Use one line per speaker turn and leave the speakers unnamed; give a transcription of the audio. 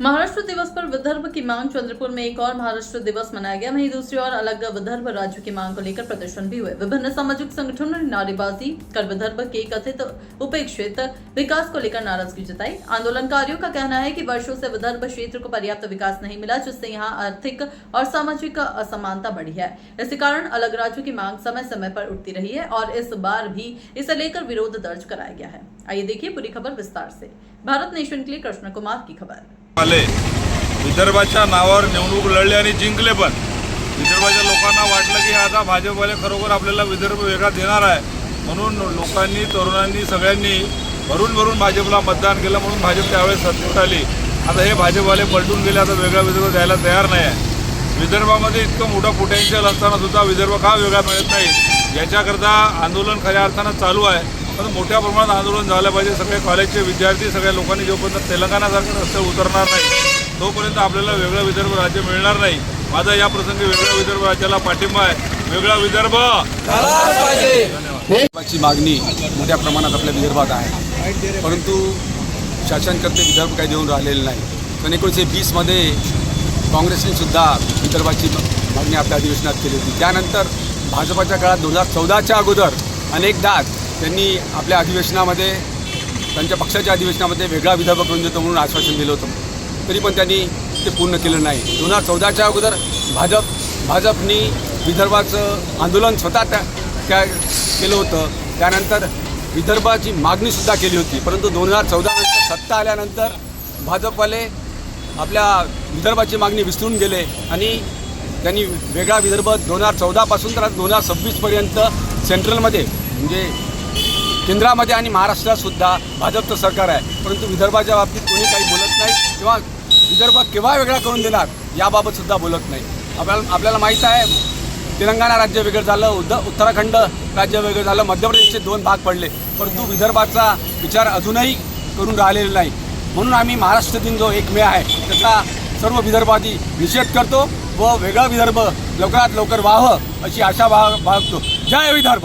महाराष्ट्र दिवस पर विदर्भ की मांग। चंद्रपुर में एक और महाराष्ट्र दिवस मनाया गया। वहीं दूसरी ओर अलग विदर्भ राज्य की मांग को लेकर प्रदर्शन भी हुए। विभिन्न सामाजिक संगठनों ने नारेबाजी कर विदर्भ के कथित उपेक्षित विकास को लेकर नाराजगी जताई। आंदोलनकारियों का कहना है कि वर्षों से विदर्भ क्षेत्र को पर्याप्त विकास नहीं मिला, जिससे यहाँ आर्थिक और सामाजिक असमानता बढ़ी है। इसी कारण अलग राज्यों की मांग समय समय पर उठती रही है और इस बार भी इसे लेकर विरोध दर्ज कराया गया है। आइए देखिए पूरी खबर विस्तार से। भारत नेशन के लिए कृष्ण कुमार की खबर।
विदर्भाच्या नावावर निवडणूक लढली आणि जिंकले पण विदर्भाच्या लोकांना वाटलं की आता भाजपवाले खरोखर आपल्याला विदर्भ वेगळा देणार आहे, म्हणून लोकांनी तरुणांनी सगळ्यांनी भरून भरून भाजपला मतदान केलं, म्हणून भाजप त्यावेळेस सत्तेत आली। आता हे भाजपवाले पलटून गेले, आता वेगळा विदर्भ द्यायला तयार नाही आहे। विदर्भामध्ये इतकं मोठं पोटेन्शियल असताना सुद्धा विदर्भ का वेगळा मिळत नाही याच्याकरता आंदोलन खऱ्या अर्थानं चालू आहे। पण मोठ्या प्रमाणात आंदोलन झालं पाहिजे। सगळे कॉलेजचे विद्यार्थी सगळ्या लोकांनी जोपर्यंत तेलंगणासारखं रस्ते उतरणार नाही तोपर्यंत आपल्याला वेगळं विदर्भ राज्य मिळणार नाही। माझा या प्रसंगी वेगळ्या विदर्भ राज्याला पाठिंबा आहे। वेगळा विदर्भ
विदर्भाची मागणी मोठ्या प्रमाणात आपल्या विदर्भात आहे, परंतु शासनकर्ते विदर्भ काही देऊन राहिलेले नाही। पण 1920 मध्ये काँग्रेसने सुद्धा विदर्भाची मागणी आपल्या अधिवेशनात केली होती। त्यानंतर भाजपाच्या काळात 2014च्या अगोदर अनेकदा त्यांनी आपल्या अधिवेशनामध्ये त्यांच्या पक्षाच्या अधिवेशनामध्ये वेगळा विदर्भ करून देतो म्हणून आश्वासन दिलं होतं, तरी पण त्यांनी ते पूर्ण केलं नाही। 2014च्या अगोदर भाजपनी विदर्भाचं आंदोलन स्वतः त्या केलं होतं। त्यानंतर विदर्भाची मागणीसुद्धा केली होती, परंतु 2014 नंतर सत्ता आल्यानंतर भाजपवाले आपल्या विदर्भाची मागणी विसरून गेले आणि त्यांनी वेगळा विदर्भ 2014 पासून तर 2026पर्यंत सेंट्रलमध्ये म्हणजे केंद्रामध्ये आणि महाराष्ट्रातसुद्धा भाजपचं सरकार आहे, परंतु विदर्भाच्या बाबतीत कोणी काही बोलत नाही किंवा विदर्भ केव्हा वेगळा करून देणार याबाबतसुद्धा बोलत नाही। आपल्याला माहीत आहे तेलंगणा राज्य वेगळं झालं, उत्तराखंड राज्य वेगळं झालं, मध्य प्रदेशचे 2 भाग पडले, परंतु विदर्भाचा विचार अजूनही करून राहिलेला नाही। म्हणून आम्ही महाराष्ट्र दिन जो 1 मे आहे त्याचा सर्व विदर्भाची निषेध करतो व वेगळा विदर्भ लवकरात लवकर व्हावं अशी आशा बाळगतो। जय विदर्भ।